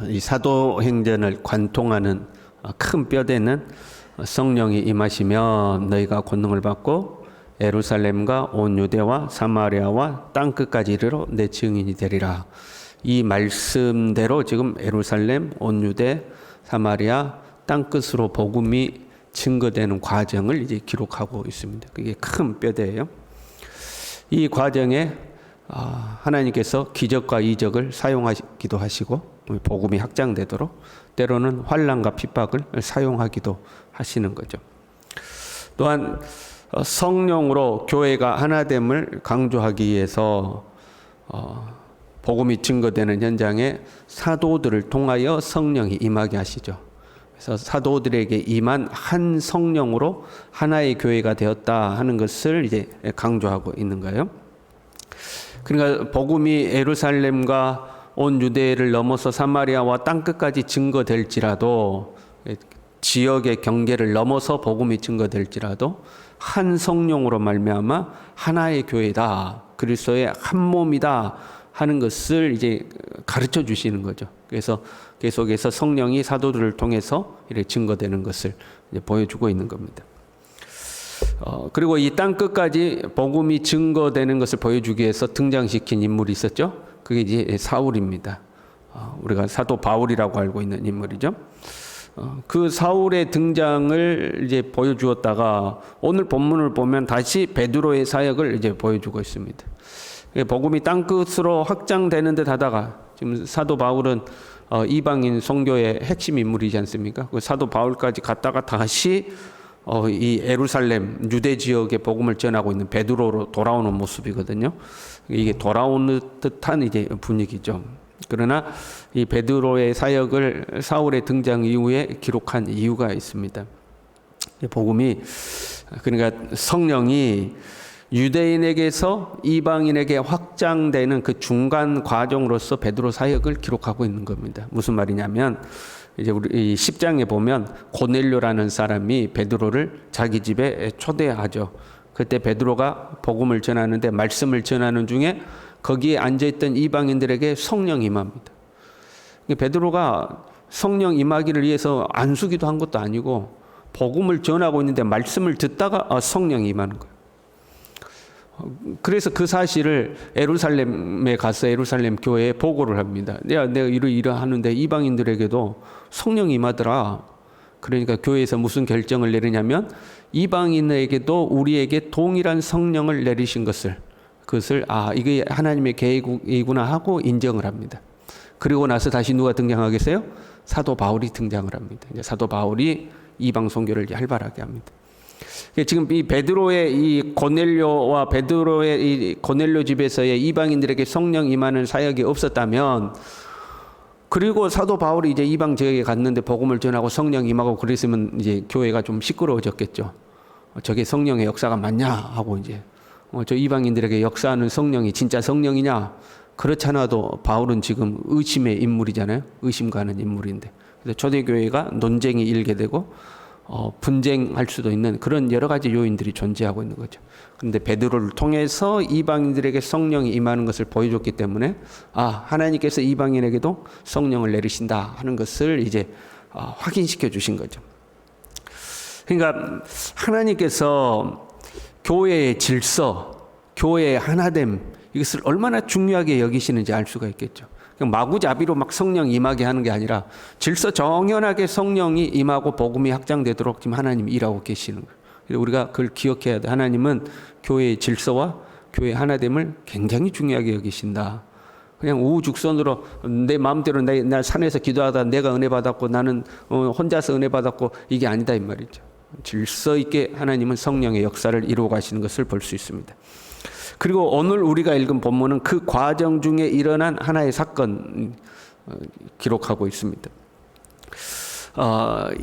이 사도행전을 관통하는 큰 뼈대는 성령이 임하시면 너희가 권능을 받고 예루살렘과 온 유대와 사마리아와 땅 끝까지 이르러 내 증인이 되리라. 이 말씀대로 지금 예루살렘, 온 유대, 사마리아, 땅 끝으로 복음이 증거되는 과정을 이제 기록하고 있습니다. 그게 큰 뼈대예요. 이 과정에 하나님께서 기적과 이적을 사용하기도 하시고 복음이 확장되도록 때로는 환난과 핍박을 사용하기도 하시는 거죠. 또한 성령으로 교회가 하나됨을 강조하기 위해서 복음이 증거되는 현장에 사도들을 통하여 성령이 임하게 하시죠. 그래서 사도들에게 임한 한 성령으로 하나의 교회가 되었다 하는 것을 이제 강조하고 있는 거예요. 그러니까 복음이 예루살렘과 온 유대를 넘어서 사마리아와 땅 끝까지 증거될지라도, 지역의 경계를 넘어서 복음이 증거될지라도 한 성령으로 말미암아 하나의 교회다, 그리스도의 한 몸이다 하는 것을 이제 가르쳐 주시는 거죠. 그래서 계속해서 성령이 사도들을 통해서 이렇게 증거되는 것을 이제 보여주고 있는 겁니다. 그리고 이 땅 끝까지 복음이 증거되는 것을 보여주기 위해서 등장시킨 인물이 있었죠. 그게 이제 사울입니다. 우리가 사도 바울이라고 알고 있는 인물이죠. 그 사울의 등장을 이제 보여주었다가 오늘 본문을 보면 다시 베드로의 사역을 이제 보여주고 있습니다. 복음이 땅 끝으로 확장되는 듯 하다가 지금 사도 바울은 이방인 선교의 핵심 인물이지 않습니까? 그 사도 바울까지 갔다가 다시 이 예루살렘 유대 지역의 복음을 전하고 있는 베드로로 돌아오는 모습이거든요. 이게 돌아오는 듯한 이제 분위기죠. 그러나 이 베드로의 사역을 사울의 등장 이후에 기록한 이유가 있습니다. 복음이, 그러니까 성령이 유대인에게서 이방인에게 확장되는 그 중간 과정으로서 베드로 사역을 기록하고 있는 겁니다. 무슨 말이냐면 이제 우리 10장에 보면 고넬료라는 사람이 베드로를 자기 집에 초대하죠. 그때 베드로가 복음을 전하는데 말씀을 전하는 중에 거기에 앉아있던 이방인들에게 성령 임합니다. 베드로가 성령 임하기를 위해서 안수기도 한 것도 아니고 복음을 전하고 있는데 말씀을 듣다가 성령이 임하는 거예요. 그래서 그 사실을 예루살렘에 가서 예루살렘 교회에 보고를 합니다. 내가 이러하는데 이방인들에게도 성령이 임하더라. 그러니까 교회에서 무슨 결정을 내리냐면 이방인에게도 우리에게 동일한 성령을 내리신 그것을 이게 하나님의 계획이구나 하고 인정을 합니다. 그리고 나서 다시 누가 등장하겠어요? 사도 바울이 등장을 합니다. 이제 사도 바울이 이방 선교를 활발하게 합니다. 지금 이 베드로의 이 고넬료와 베드로의 이 고넬료 집에서의 이방인들에게 성령 임하는 사역이 없었다면, 그리고 사도 바울이 이제 이방 지역에 갔는데 복음을 전하고 성령 임하고 그랬으면 이제 교회가 좀 시끄러워졌겠죠. 저게 성령의 역사가 맞냐 하고 이제 저 이방인들에게 역사하는 성령이 진짜 성령이냐? 그렇잖아도 바울은 지금 의심의 인물이잖아요. 의심 가는 인물인데. 그래서 초대교회가 논쟁이 일게 되고 분쟁할 수도 있는 그런 여러 가지 요인들이 존재하고 있는 거죠. 그런데 베드로를 통해서 이방인들에게 성령이 임하는 것을 보여줬기 때문에 하나님께서 이방인에게도 성령을 내리신다 하는 것을 이제 확인시켜 주신 거죠. 그러니까 하나님께서 교회의 질서, 교회의 하나됨, 이것을 얼마나 중요하게 여기시는지 알 수가 있겠죠. 마구잡이로 막 성령 임하게 하는 게 아니라 질서 정연하게 성령이 임하고 복음이 확장되도록 지금 하나님이 일하고 계시는 거예요. 그래서 우리가 그걸 기억해야 돼. 하나님은 교회의 질서와 교회의 하나됨을 굉장히 중요하게 여기신다. 그냥 우후죽순으로 내 마음대로 나 산에서 기도하다 내가 은혜 받았고 나는 혼자서 은혜 받았고 이게 아니다 이 말이죠. 질서 있게 하나님은 성령의 역사를 이루어 가시는 것을 볼 수 있습니다. 그리고 오늘 우리가 읽은 본문은 그 과정 중에 일어난 하나의 사건 기록하고 있습니다.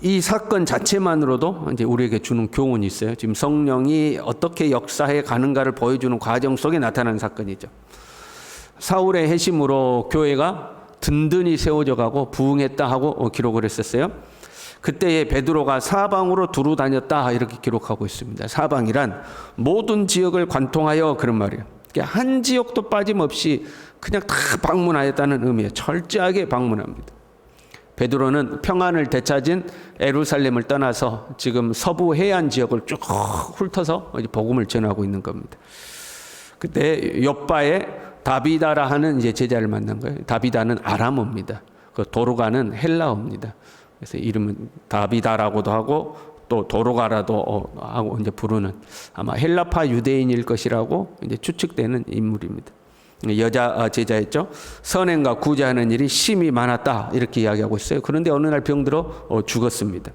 이 사건 자체만으로도 이제 우리에게 주는 교훈이 있어요. 지금 성령이 어떻게 역사해 가는가를 보여주는 과정 속에 나타난 사건이죠. 사울의 회심으로 교회가 든든히 세워져 가고 부흥했다 하고 기록을 했었어요. 그때에 베드로가 사방으로 두루 다녔다 이렇게 기록하고 있습니다. 사방이란 모든 지역을 관통하여 그런 말이에요. 한 지역도 빠짐없이 그냥 다 방문하였다는 의미예요. 철저하게 방문합니다. 베드로는 평안을 되찾은 예루살렘을 떠나서 지금 서부 해안 지역을 쭉 훑어서 복음을 전하고 있는 겁니다. 그때 욥바에 다비다라 하는 이제 제자를 만난 거예요. 다비다는 아람어입니다. 그 도로가는 헬라어입니다. 그래서 이름은 다비다라고도 하고 또 도로가라도 하고 이제 부르는 아마 헬라파 유대인일 것이라고 이제 추측되는 인물입니다. 여자 제자였죠. 선행과 구제하는 일이 심히 많았다 이렇게 이야기하고 있어요. 그런데 어느 날 병들어 죽었습니다.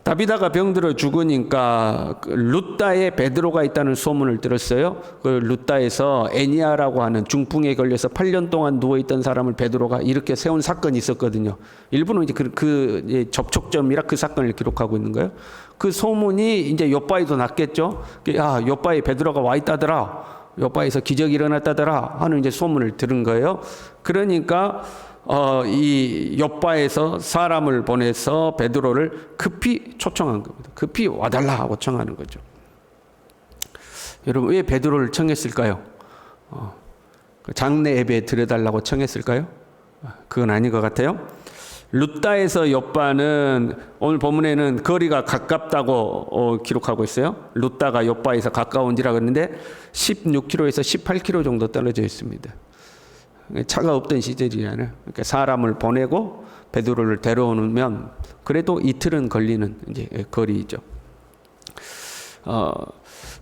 다비다가 병들어 죽으니까 루다에 베드로가 있다는 소문을 들었어요. 그 루다에서 애니아라고 하는 중풍에 걸려서 8년 동안 누워있던 사람을 베드로가 일으켜 세운 사건이 있었거든요. 일부는 이제 그 접촉점이라 그 사건을 기록하고 있는 거예요. 그 소문이 이제 욥바에도 났겠죠. 야, 욥바에 베드로가 와 있다더라. 욥바에서 기적이 일어났다더라 하는 이제 소문을 들은 거예요. 그러니까 이 욥바에서 사람을 보내서 베드로를 급히 초청한 겁니다. 급히 와달라 하고 청하는 거죠. 여러분 왜 베드로를 청했을까요? 장례 예배에 드려달라고 청했을까요? 그건 아닌 것 같아요. 루다에서 욥바는 오늘 본문에는 거리가 가깝다고 기록하고 있어요. 루다가 욥바에서 가까운지라 그러는데 16km에서 18km 정도 떨어져 있습니다. 차가 없던 시절이잖아요. 그러니까 사람을 보내고 베드로를 데려오면 그래도 이틀은 걸리는 이제 거리죠.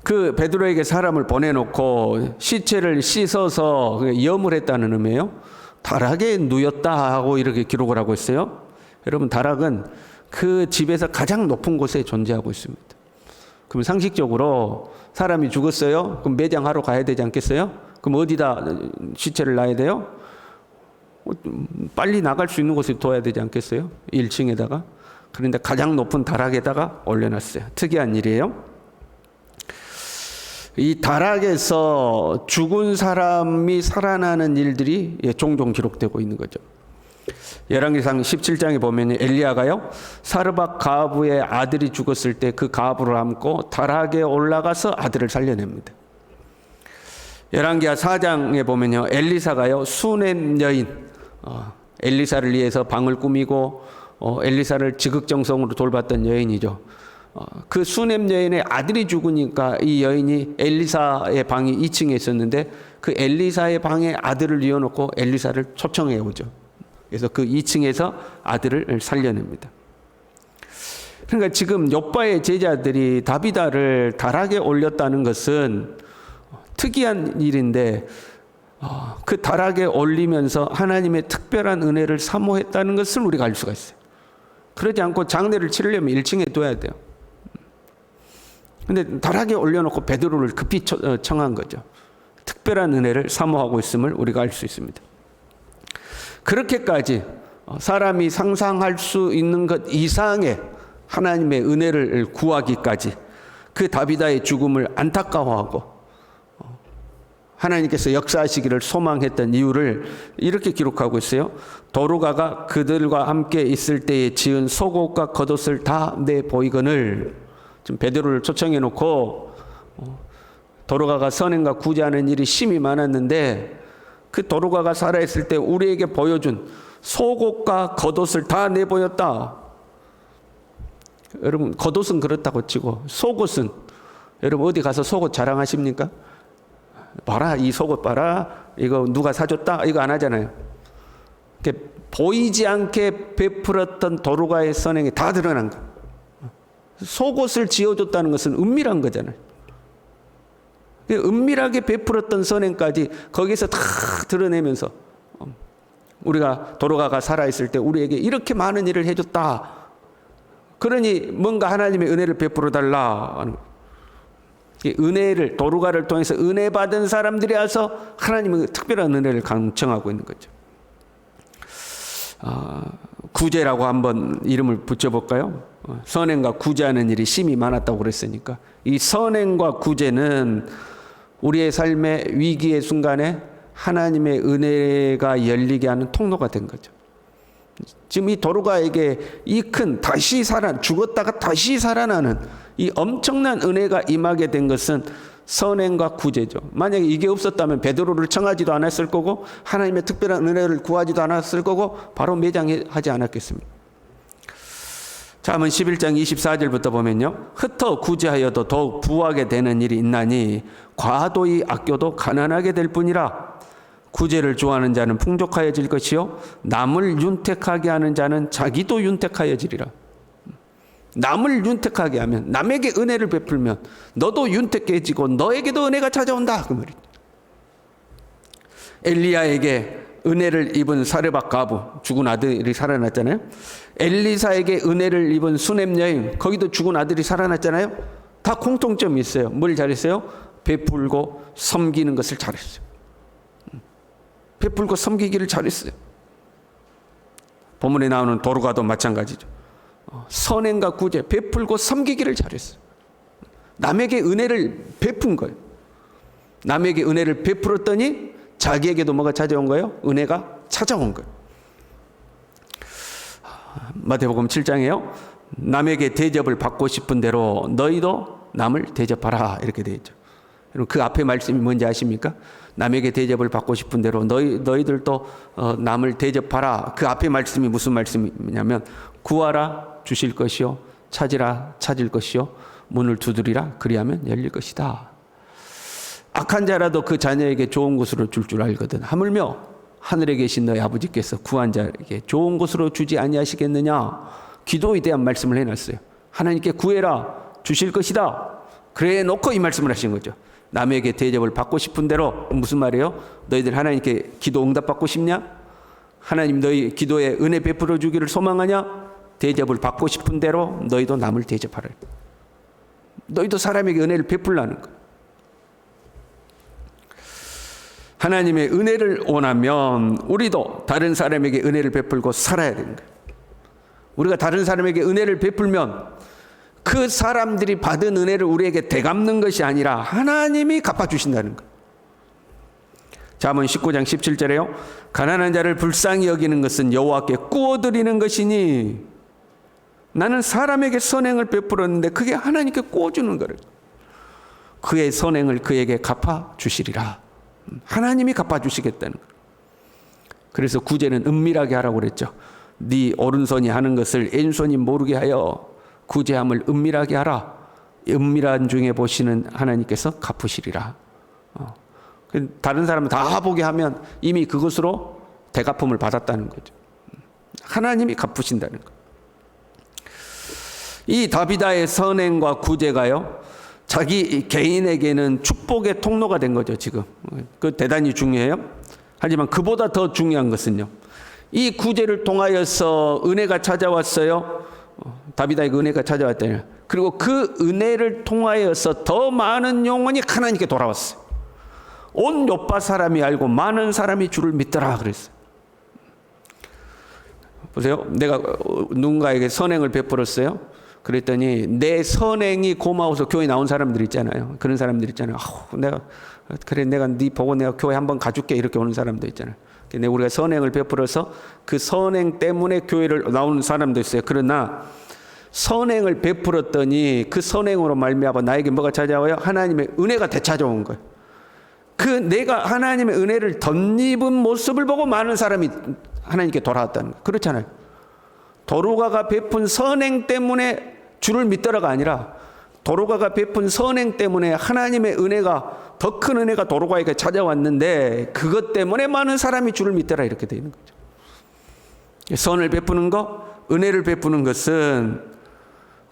그 베드로에게 사람을 보내놓고 시체를 씻어서 염을 했다는 의미예요. 다락에 누였다 하고 이렇게 기록을 하고 있어요. 여러분 다락은 그 집에서 가장 높은 곳에 존재하고 있습니다. 그럼 상식적으로 사람이 죽었어요. 그럼 매장하러 가야 되지 않겠어요? 그럼 어디다 시체를 놔야 돼요? 빨리 나갈 수 있는 곳에 둬야 되지 않겠어요? 1층에다가. 그런데 가장 높은 다락에다가 올려놨어요. 특이한 일이에요. 이 다락에서 죽은 사람이 살아나는 일들이 종종 기록되고 있는 거죠. 열왕기상 17장에 보면 엘리야가요 사르밧 가부의 아들이 죽었을 때 그 가부를 안고 다락에 올라가서 아들을 살려냅니다. 열왕기하 4장에 보면요 엘리사가요 수넴 여인 엘리사를 위해서 방을 꾸미고 엘리사를 지극정성으로 돌봤던 여인이죠. 그 수넴 여인의 아들이 죽으니까 이 여인이 엘리사의 방이 2층에 있었는데 그 엘리사의 방에 아들을 뉘어놓고 엘리사를 초청해 오죠. 그래서 그 2층에서 아들을 살려냅니다. 그러니까 지금 욥바의 제자들이 다비다를 다락에 올렸다는 것은 특이한 일인데 그 다락에 올리면서 하나님의 특별한 은혜를 사모했다는 것을 우리가 알 수가 있어요. 그러지 않고 장례를 치르려면 1층에 둬야 돼요. 근데 다락에 올려놓고 베드로를 급히 청한 거죠. 특별한 은혜를 사모하고 있음을 우리가 알 수 있습니다. 그렇게까지 사람이 상상할 수 있는 것 이상의 하나님의 은혜를 구하기까지 그 다비다의 죽음을 안타까워하고 하나님께서 역사하시기를 소망했던 이유를 이렇게 기록하고 있어요. 도루가가 그들과 함께 있을 때에 지은 속옷과 겉옷을 다 내보이거늘. 지금 베드로를 초청해 놓고 도루가가 선행과 구제하는 일이 심히 많았는데 그 도루가가 살아있을 때 우리에게 보여준 속옷과 겉옷을 다 내보였다. 여러분 겉옷은 그렇다고 치고 속옷은 여러분 어디 가서 속옷 자랑하십니까? 봐라 이 속옷 봐라 이거 누가 사줬다 이거 안 하잖아요. 보이지 않게 베풀었던 도루가의 선행이 다 드러난 거. 속옷을 지어줬다는 것은 은밀한 거잖아요. 은밀하게 베풀었던 선행까지 거기서 다 드러내면서 우리가 도루가가 살아있을 때 우리에게 이렇게 많은 일을 해줬다. 그러니 뭔가 하나님의 은혜를 베풀어 달라. 은혜를 도루가를 통해서 은혜 받은 사람들이 와서 하나님의 특별한 은혜를 강청하고 있는 거죠. 구제라고 한번 이름을 붙여볼까요? 선행과 구제하는 일이 심히 많았다고 그랬으니까 이 선행과 구제는 우리의 삶의 위기의 순간에 하나님의 은혜가 열리게 하는 통로가 된 거죠. 지금 이 도루가에게 이 큰 다시 죽었다가 다시 살아나는 이 엄청난 은혜가 임하게 된 것은 선행과 구제죠. 만약에 이게 없었다면 베드로를 청하지도 않았을 거고 하나님의 특별한 은혜를 구하지도 않았을 거고 바로 매장하지 않았겠습니까? 잠언 11장 24절부터 보면요. 흩어 구제하여도 더욱 부하게 되는 일이 있나니 과도히 아껴도 가난하게 될 뿐이라. 구제를 좋아하는 자는 풍족하여질 것이요 남을 윤택하게 하는 자는 자기도 윤택하여지리라. 남을 윤택하게 하면, 남에게 은혜를 베풀면 너도 윤택해지고 너에게도 은혜가 찾아온다 그 말이죠. 엘리야에게 은혜를 입은 사르밧 과부, 죽은 아들이 살아났잖아요. 엘리사에게 은혜를 입은 수넴 여인, 거기도 죽은 아들이 살아났잖아요. 다 공통점이 있어요. 뭘 잘했어요? 베풀고 섬기는 것을 잘했어요. 베풀고 섬기기를 잘했어요. 본문에 나오는 도르가도 마찬가지죠. 선행과 구제, 베풀고 섬기기를 잘했어요. 남에게 은혜를 베푼 거예요. 남에게 은혜를 베풀었더니 자기에게도 뭐가 찾아온 거예요? 은혜가 찾아온 거예요. 마태복음 7장에요. 남에게 대접을 받고 싶은 대로 너희도 남을 대접하라 이렇게 되어 있죠. 그 앞에 말씀이 뭔지 아십니까? 남에게 대접을 받고 싶은 대로 너희들도 남을 대접하라. 그 앞에 말씀이 무슨 말씀이냐면 구하라 주실 것이요 찾으라 찾을 것이요 문을 두드리라 그리하면 열릴 것이다. 악한 자라도 그 자녀에게 좋은 것으로 줄 줄 알거든. 하물며 하늘에 계신 너희 아버지께서 구한 자에게 좋은 것으로 주지 아니하시겠느냐. 기도에 대한 말씀을 해놨어요. 하나님께 구해라 주실 것이다. 그래 놓고 이 말씀을 하신 거죠. 남에게 대접을 받고 싶은 대로. 무슨 말이에요? 너희들 하나님께 기도 응답받고 싶냐? 하나님 너희 기도에 은혜 베풀어 주기를 소망하냐? 대접을 받고 싶은 대로 너희도 남을 대접하라. 너희도 사람에게 은혜를 베풀라는 거예요. 하나님의 은혜를 원하면 우리도 다른 사람에게 은혜를 베풀고 살아야 되는 거예요. 우리가 다른 사람에게 은혜를 베풀면 그 사람들이 받은 은혜를 우리에게 되갚는 것이 아니라 하나님이 갚아주신다는 거예요. 잠언 19장 17절에요. 가난한 자를 불쌍히 여기는 것은 여호와께 꾸어드리는 것이니 나는 사람에게 선행을 베풀었는데 그게 하나님께 꾸어주는 거예요. 그의 선행을 그에게 갚아주시리라. 하나님이 갚아주시겠다는 거예요. 그래서 구제는 은밀하게 하라고 그랬죠. 네 오른손이 하는 것을 왼손이 모르게 하여 구제함을 은밀하게 하라. 은밀한 중에 보시는 하나님께서 갚으시리라. 다른 사람은 다 보게 하면 이미 그것으로 대갚음을 받았다는 거죠. 하나님이 갚으신다는 거예요. 이 다비다의 선행과 구제가요, 자기 개인에게는 축복의 통로가 된 거죠, 지금. 그 대단히 중요해요. 하지만 그보다 더 중요한 것은요, 이 구제를 통하여서 은혜가 찾아왔어요. 다비다에게 은혜가 찾아왔다요. 그리고 그 은혜를 통하여서 더 많은 영혼이 하나님께 돌아왔어요. 온 요파 사람이 알고 많은 사람이 주를 믿더라 그랬어요. 보세요. 내가 누군가에게 선행을 베풀었어요. 그랬더니 내 선행이 고마워서 교회 나온 사람들 있잖아요. 그런 사람들 있잖아요. 내가 네 보고 내가 교회 한번 가줄게 이렇게 오는 사람도 있잖아요. 우리가 선행을 베풀어서 그 선행 때문에 교회를 나오는 사람도 있어요. 그러나 선행을 베풀었더니 그 선행으로 말미암아 나에게 뭐가 찾아와요? 하나님의 은혜가 되찾아온 거예요. 그 내가 하나님의 은혜를 덧입은 모습을 보고 많은 사람이 하나님께 돌아왔다는 거예요. 그렇잖아요. 도르가가 베푼 선행 때문에 주를 믿더라가 아니라 도르가가 베푼 선행 때문에 하나님의 은혜가, 더 큰 은혜가 도르가에게 찾아왔는데 그것 때문에 많은 사람이 주를 믿더라 이렇게 되는 거죠. 선을 베푸는 것, 은혜를 베푸는 것은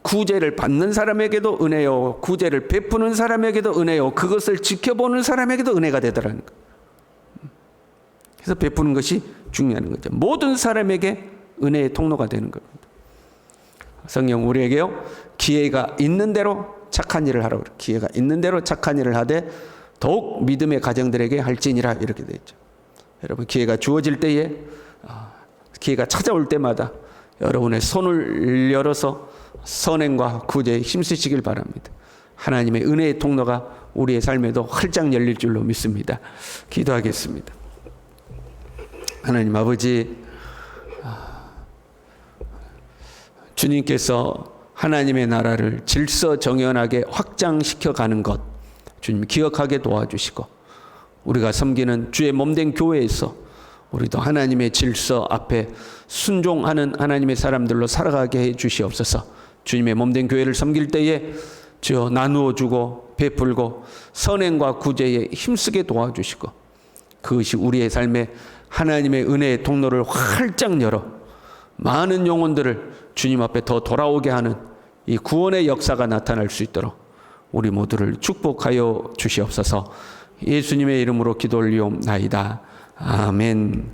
구제를 받는 사람에게도 은혜요, 구제를 베푸는 사람에게도 은혜요, 그것을 지켜보는 사람에게도 은혜가 되더라는 거예요. 그래서 베푸는 것이 중요한 거죠. 모든 사람에게 은혜의 통로가 되는 겁니다. 성령 우리에게요, 기회가 있는 대로 착한 일을 하라고 그래요. 기회가 있는 대로 착한 일을 하되 더욱 믿음의 가정들에게 할지니라 이렇게 되어 있죠. 여러분 기회가 주어질 때에, 기회가 찾아올 때마다 여러분의 손을 열어서 선행과 구제에 힘쓰시길 바랍니다. 하나님의 은혜의 통로가 우리의 삶에도 활짝 열릴 줄로 믿습니다. 기도하겠습니다. 하나님 아버지, 주님께서 하나님의 나라를 질서정연하게 확장시켜 가는 것, 주님 기억하게 도와주시고 우리가 섬기는 주의 몸된 교회에서 우리도 하나님의 질서 앞에 순종하는 하나님의 사람들로 살아가게 해 주시옵소서. 주님의 몸된 교회를 섬길 때에 주여 나누어 주고 베풀고 선행과 구제에 힘쓰게 도와주시고 그것이 우리의 삶에 하나님의 은혜의 통로를 활짝 열어 많은 영혼들을 주님 앞에 더 돌아오게 하는 이 구원의 역사가 나타날 수 있도록 우리 모두를 축복하여 주시옵소서. 예수님의 이름으로 기도 올리옵나이다. 아멘.